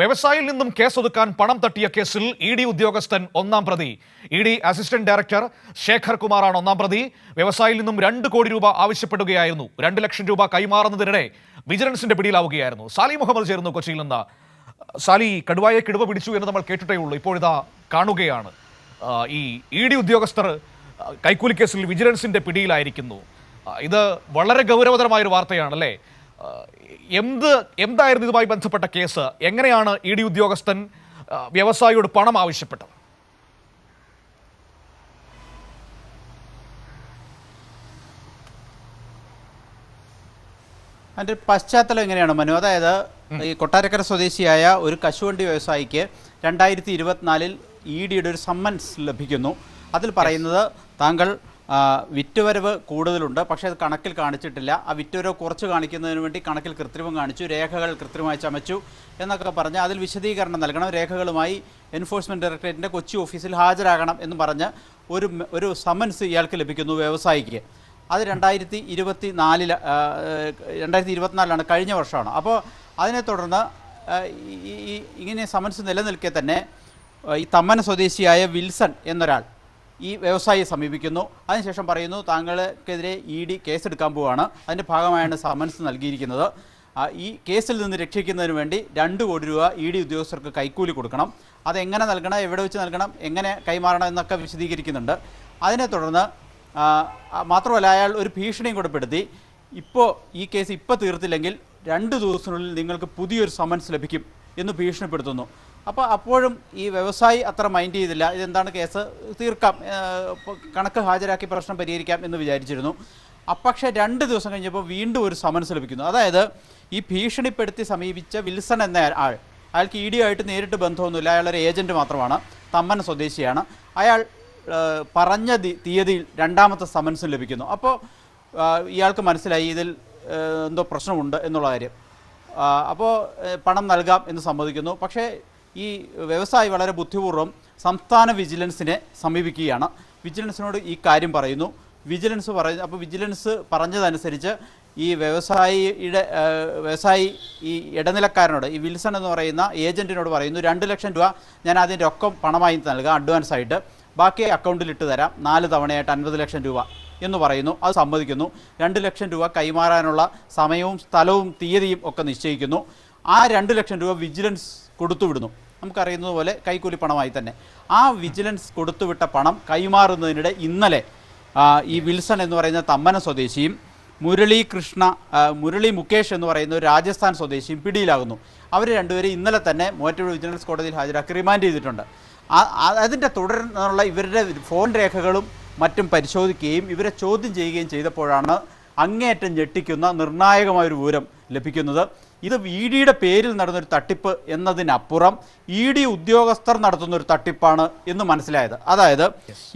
വ്യവസായിയിൽ നിന്നും കേസൊതുക്കാൻ പണം തട്ടിയ കേസിൽ ഇ.ഡി. ഉദ്യോഗസ്ഥൻ ഒന്നാം പ്രതി. ഇ.ഡി. അസിസ്റ്റന്റ് ഡയറക്ടർ ശേഖർ കുമാറാണ് ഒന്നാം പ്രതി. വ്യവസായിയിൽ നിന്നും 2 കോടി രൂപ ആവശ്യപ്പെടുകയായിരുന്നു. 2 ലക്ഷം രൂപ കൈമാറുന്നതിനിടെ വിജിലൻസിന്റെ പിടിയിലാവുകയായിരുന്നു. സാലി മുഹമ്മദ് ചേരുന്നു കൊച്ചിയിൽ നിന്ന്. സാലി, കടുവായെ കിടുവ പിടിച്ചു എന്ന് നമ്മൾ കേട്ടിട്ടേ ഉള്ളൂ. ഇപ്പോഴിതാ കാണുകയാണ്, ഈ ഇ.ഡി. ഉദ്യോഗസ്ഥർ കൈക്കൂലി കേസിൽ വിജിലൻസിന്റെ പിടിയിലായിരിക്കുന്നു. ഇത് വളരെ ഗൗരവതരമായൊരു വാർത്തയാണല്ലേ? എന്തായിരുന്നു ഇതുമായി ബന്ധപ്പെട്ട കേസ്? എങ്ങനെയാണ് ഇ.ഡി. ഉദ്യോഗസ്ഥൻ വ്യവസായിയോട് പണം ആവശ്യപ്പെട്ടത്? അതിൻ്റെ പശ്ചാത്തലം എങ്ങനെയാണ് മനു? അതായത് ഈ കൊട്ടാരക്കര സ്വദേശിയായ ഒരു കശുവണ്ടി വ്യവസായിക്ക് 2024 ഇ.ഡിയുടെ ഒരു സമ്മൻസ് ലഭിക്കുന്നു. അതിൽ പറയുന്നത് താങ്കൾ വിറ്റുവരവ് കൂടുതലുണ്ട്, പക്ഷേ അത് കണക്കിൽ കാണിച്ചിട്ടില്ല. ആ വിറ്റുവരവ് കുറച്ച് കാണിക്കുന്നതിന് വേണ്ടി കണക്കിൽ കൃത്രിമം കാണിച്ചു, രേഖകൾ കൃത്രിമമായി ചമച്ചു എന്നൊക്കെ പറഞ്ഞ് അതിൽ വിശദീകരണം നൽകണം, രേഖകളുമായി എൻഫോഴ്സ്മെൻറ്റ് ഡയറക്ടറേറ്റിൻ്റെ കൊച്ചി ഓഫീസിൽ ഹാജരാകണം എന്ന് പറഞ്ഞ് ഒരു സമൻസ് ഇയാൾക്ക് ലഭിക്കുന്നു വ്യവസായിക്ക്. അത് 2024 കഴിഞ്ഞ വർഷമാണ്. അപ്പോൾ അതിനെ തുടർന്ന് ഇങ്ങനെ സമൻസ് നിലനിൽക്കെ തന്നെ ഈ തമ്മന സ്വദേശിയായ വിൽസൺ എന്നൊരാൾ ഈ വ്യവസായിയെ സമീപിക്കുന്നു. അതിനുശേഷം പറയുന്നു, താങ്കൾക്കെതിരെ ഇ.ഡി. കേസെടുക്കാൻ പോവുകയാണ്, അതിൻ്റെ ഭാഗമായാണ് സമൻസ് നൽകിയിരിക്കുന്നത്. ഈ കേസിൽ നിന്ന് രക്ഷിക്കുന്നതിന് വേണ്ടി 2 കോടി രൂപ ഇ.ഡി. ഉദ്യോഗസ്ഥർക്ക് കൈക്കൂലി കൊടുക്കണം. അതെങ്ങനെ നൽകണം, എവിടെ വെച്ച് നൽകണം, എങ്ങനെ കൈമാറണം എന്നൊക്കെ വിശദീകരിക്കുന്നുണ്ട്. അതിനെ തുടർന്ന് മാത്രമല്ല, അയാൾ ഒരു ഭീഷണിയും കൊടുപ്പെടുത്തി, ഈ കേസ് ഇപ്പോൾ തീർത്തില്ലെങ്കിൽ 2 ദിവസത്തിനുള്ളിൽ നിങ്ങൾക്ക് പുതിയൊരു സമൻസ് ലഭിക്കും എന്ന് ഭീഷണിപ്പെടുത്തുന്നു. അപ്പോഴും ഈ വ്യവസായി അത്ര മൈൻഡ് ചെയ്തില്ല. ഇതെന്താണ്, കേസ് തീർക്കാം, കണക്ക് ഹാജരാക്കി പ്രശ്നം പരിഹരിക്കാം എന്ന് വിചാരിച്ചിരുന്നു. പക്ഷേ 2 ദിവസം കഴിഞ്ഞപ്പോൾ വീണ്ടും ഒരു സമൻസ് ലഭിക്കുന്നു. അതായത് ഈ ഭീഷണിപ്പെടുത്തി സമീപിച്ച വിൽസൺ എന്ന അയാൾക്ക് ഇ.ഡി. ആയിട്ട് നേരിട്ട് ബന്ധമൊന്നുമില്ല, അയാളൊരു ഏജൻറ്റ് മാത്രമാണ്, തമ്മന സ്വദേശിയാണ്. അയാൾ പറഞ്ഞ തീയതിയിൽ 2ാമത്തെ സമൻസും ലഭിക്കുന്നു. അപ്പോൾ ഇയാൾക്ക് മനസ്സിലായി ഇതിൽ എന്തോ പ്രശ്നമുണ്ട് എന്നുള്ള കാര്യം. അപ്പോൾ പണം നൽകാം എന്ന് സമ്മതിക്കുന്നു. പക്ഷേ ഈ വ്യവസായി വളരെ ബുദ്ധിപൂർവ്വം സംസ്ഥാന വിജിലൻസിനെ സമീപിക്കുകയാണ്. വിജിലൻസിനോട് ഈ കാര്യം പറയുന്നു. അപ്പോൾ വിജിലൻസ് പറഞ്ഞതനുസരിച്ച് ഈ വ്യവസായി ഈ ഇടനിലക്കാരനോട്, ഈ വിൽസൺ എന്ന് പറയുന്ന ഏജൻറ്റിനോട് പറയുന്നു, 2 ലക്ഷം രൂപ ഞാൻ ആദ്യം പണമായി നൽകാം അഡ്വാൻസായിട്ട്, ബാക്കി അക്കൗണ്ടിലിട്ട് തരാം 4 തവണയായിട്ട് 50 ലക്ഷം രൂപ എന്ന് പറയുന്നു. അത് സമ്മതിക്കുന്നു. 2 ലക്ഷം രൂപ കൈമാറാനുള്ള സമയവും സ്ഥലവും തീയതിയും ഒക്കെ നിശ്ചയിക്കുന്നു. ആ 2 ലക്ഷം രൂപ വിജിലൻസ് കൊടുത്തുവിടുന്നു. നമുക്കറിയുന്നത് പോലെ കൈക്കൂലി പണമായി തന്നെ. ആ വിജിലൻസ് കൊടുത്തുവിട്ട പണം കൈമാറുന്നതിനിടെ ഇന്നലെ ഈ വിൽസൺ എന്ന് പറയുന്ന തമ്മന സ്വദേശിയും മുരളി മുകേഷ് എന്ന് പറയുന്ന ഒരു രാജസ്ഥാൻ സ്വദേശിയും പിടിയിലാകുന്നു. അവർ രണ്ടുപേരും ഇന്നലെ തന്നെ മൂവാറ്റുപുഴ വിജിലൻസ് കോടതിയിൽ ഹാജരാക്കി റിമാൻഡ് ചെയ്തിട്ടുണ്ട്. അതിൻ്റെ തുടർന്നുള്ള ഇവരുടെ ഫോൺ രേഖകളും മറ്റും പരിശോധിക്കുകയും ഇവരെ ചോദ്യം ചെയ്യുകയും ചെയ്തപ്പോഴാണ് അങ്ങേയറ്റം ഞെട്ടിക്കുന്ന നിർണായകമായൊരു വിവരം ലഭിക്കുന്നത്. ഇത് ഇ.ഡിയുടെ പേരിൽ നടന്നൊരു തട്ടിപ്പ് എന്നതിനപ്പുറം ഇ.ഡി. ഉദ്യോഗസ്ഥർ നടത്തുന്നൊരു തട്ടിപ്പാണ് എന്ന് മനസ്സിലായത്. അതായത്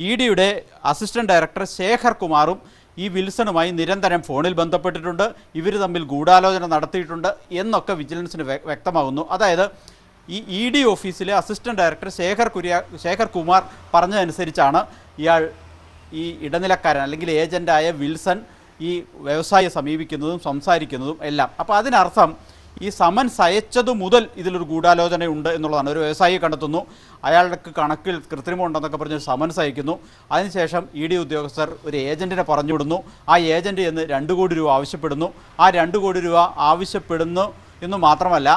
ഇ.ഡിയുടെ അസിസ്റ്റന്റ് ഡയറക്ടർ ശേഖർ കുമാറും ഈ വിൽസണുമായി നിരന്തരം ഫോണിൽ ബന്ധപ്പെട്ടിട്ടുണ്ട്, ഇവർ തമ്മിൽ ഗൂഢാലോചന നടത്തിയിട്ടുണ്ട് എന്നൊക്കെ വിജിലൻസിന് വ്യക്തമാകുന്നു. അതായത് ഈ ഇ.ഡി. ഓഫീസിലെ അസിസ്റ്റന്റ് ഡയറക്ടർ ശേഖർ കുമാർ പറഞ്ഞതനുസരിച്ചാണ് ഇയാൾ ഈ ഇടനിലക്കാരൻ അല്ലെങ്കിൽ ഏജൻ്റായ വിൽസൺ ഈ വ്യവസായിയെ സമീപിക്കുന്നതും സംസാരിക്കുന്നതും എല്ലാം. അപ്പോൾ അതിനർത്ഥം ഈ സമൻസ് അയച്ചതു മുതൽ ഇതിലൊരു ഗൂഢാലോചനയുണ്ട് എന്നുള്ളതാണ്. ഒരു വ്യവസായിയെ കണ്ടെത്തുന്നു, അയാൾക്ക് കണക്കിൽ കൃത്രിമമുണ്ടെന്നൊക്കെ പറഞ്ഞൊരു സമൻസ് അയക്കുന്നു. അതിനുശേഷം ഇ.ഡി. ഉദ്യോഗസ്ഥർ ഒരു ഏജൻറ്റിനെ പറഞ്ഞുവിടുന്നു. ആ ഏജൻറ്റ് എന്ന് 2 കോടി രൂപ ആവശ്യപ്പെടുന്നു. ആ 2 കോടി രൂപ ആവശ്യപ്പെടുന്നു എന്ന് മാത്രമല്ല,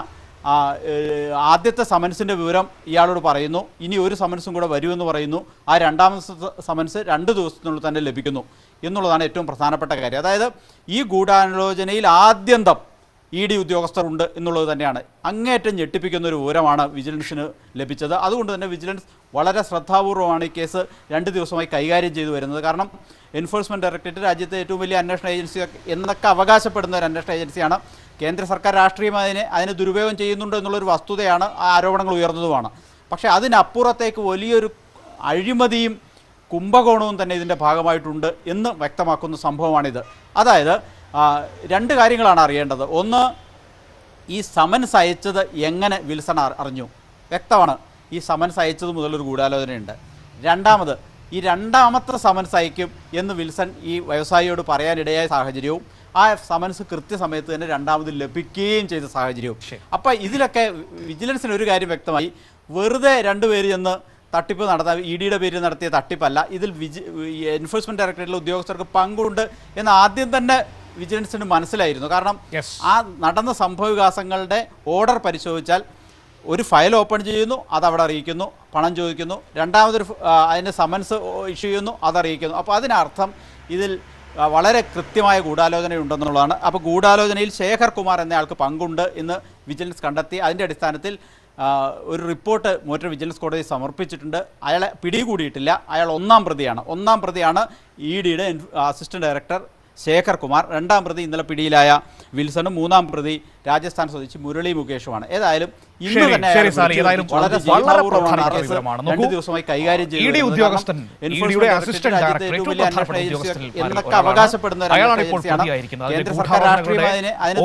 ആദ്യത്തെ സമൻസിൻ്റെ വിവരം ഇയാളോട് പറയുന്നു, ഇനി ഒരു സമൻസും കൂടെ വരുമെന്ന് പറയുന്നു. ആ 2ാമത്തെ സമൻസ് 2 ദിവസത്തിനുള്ളിൽ തന്നെ ലഭിക്കുന്നു എന്നുള്ളതാണ് ഏറ്റവും പ്രധാനപ്പെട്ട കാര്യം. അതായത് ഈ ഗൂഢാലോചനയിൽ ആദ്യന്തം ഇ.ഡി. ഉദ്യോഗസ്ഥർ ഉണ്ട് എന്നുള്ളത് തന്നെയാണ് അങ്ങേയറ്റം ഞെട്ടിപ്പിക്കുന്ന ഒരു വിവരമാണ് വിജിലൻസിന് ലഭിച്ചത്. അതുകൊണ്ട് തന്നെ വിജിലൻസ് വളരെ ശ്രദ്ധാപൂർവമാണ് ഈ കേസ് 2 ദിവസമായി കൈകാര്യം ചെയ്തു വരുന്നത്. കാരണം എൻഫോഴ്സ്മെൻറ്റ് ഡയറക്ടറേറ്റ് രാജ്യത്തെ ഏറ്റവും വലിയ അന്വേഷണ ഏജൻസി എന്നൊക്കെ അവകാശപ്പെടുന്ന ഒരു അന്വേഷണ ഏജൻസിയാണ്. കേന്ദ്ര സർക്കാർ രാഷ്ട്രീയം അതിനെ ദുരുപയോഗം ചെയ്യുന്നുണ്ട് എന്നുള്ളൊരു വസ്തുതയാണ്, ആ ആരോപണങ്ങൾ ഉയർന്നതുമാണ്. പക്ഷേ അതിനപ്പുറത്തേക്ക് വലിയൊരു അഴിമതിയും കുംഭകോണവും തന്നെ ഇതിൻ്റെ ഭാഗമായിട്ടുണ്ട് എന്ന് വ്യക്തമാക്കുന്ന സംഭവമാണിത്. അതായത് 2 കാര്യങ്ങളാണ് അറിയേണ്ടത്. ഒന്ന്, ഈ സമൻസ് അയച്ചത് എങ്ങനെ വിൽസൺ അറിഞ്ഞു? വ്യക്തമാണ്, ഈ സമൻസ് അയച്ചത് മുതലൊരു ഗൂഢാലോചനയുണ്ട്. രണ്ടാമത്, ഈ 2ാമത്തെ സമൻസ് അയക്കും എന്ന് വിൽസൺ ഈ വ്യവസായിയോട് പറയാനിടയായ സാഹചര്യവും ആ സമൻസ് കൃത്യസമയത്ത് തന്നെ രണ്ടാമത് ലഭിക്കുകയും ചെയ്ത സാഹചര്യവും. അപ്പം ഇതിലൊക്കെ വിജിലൻസിന് ഒരു കാര്യം വ്യക്തമായി, വെറുതെ രണ്ടുപേര് ചെന്ന് തട്ടിപ്പ് നടത്താൻ ഇഡിയുടെ പേരിൽ നടത്തിയ തട്ടിപ്പല്ല, ഇതിൽ എൻഫോഴ്സ്മെന്റ് ഡയറക്ടറേറ്റിലെ ഉദ്യോഗസ്ഥർക്ക് പങ്കുണ്ട് എന്ന് ആദ്യം തന്നെ വിജിലൻസിന് മനസ്സിലായിരുന്നു. കാരണം ആ നടന്ന സംഭവവികാസങ്ങളുടെ ഓർഡർ പരിശോധിച്ചാൽ ഒരു ഫയൽ ഓപ്പൺ ചെയ്യുന്നു, അതവിടെ അറിയിക്കുന്നു, പണം ചോദിക്കുന്നു, രണ്ടാമതൊരു അതിന് സമൻസ് ഇഷ്യൂ ചെയ്യുന്നു, അതറിയിക്കുന്നു. അപ്പോൾ അതിനർത്ഥം ഇതിൽ വളരെ കൃത്യമായ ഗൂഢാലോചനയുണ്ടെന്നുള്ളതാണ്. അപ്പോൾ ഗൂഢാലോചനയിൽ ശേഖർ കുമാർ എന്നയാൾക്ക് പങ്കുണ്ട് എന്ന് വിജിലൻസ് കണ്ടെത്തി. അതിൻ്റെ അടിസ്ഥാനത്തിൽ ഒരു റിപ്പോർട്ട് മൂവാറ്റുപുഴ വിജിലൻസ് കോടതി സമർപ്പിച്ചിട്ടുണ്ട്. അയാളെ പിടികൂടിയിട്ടില്ല. അയാൾ ഒന്നാം പ്രതിയാണ് ഇഡിയുടെ അസിസ്റ്റന്റ് ഡയറക്ടർ ശേഖർ കുമാർ. രണ്ടാം പ്രതി ഇന്നലെ പിടിയിലായ വിൽസണും മൂന്നാം പ്രതി രാജസ്ഥാൻ സ്വദേശി മുരളി മുകേഷുമാണ്. ഏതായാലും ഇന്ന് തന്നെ രണ്ട് ദിവസമായി കൈകാര്യം എന്നൊക്കെ അവകാശപ്പെടുന്ന കേന്ദ്ര സർക്കാർ രാഷ്ട്രീയം അതിനെ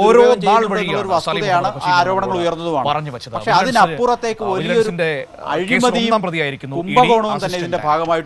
വസ്തുതയാണ്, ആരോപണങ്ങൾ ഉയർന്നതുമാണ്. പക്ഷെ അതിനപ്പുറത്തേക്ക് വലിയൊരു അഴിമതിയും കുംഭകോണവും തന്നെ ഇതിന്റെ ഭാഗമായിട്ട്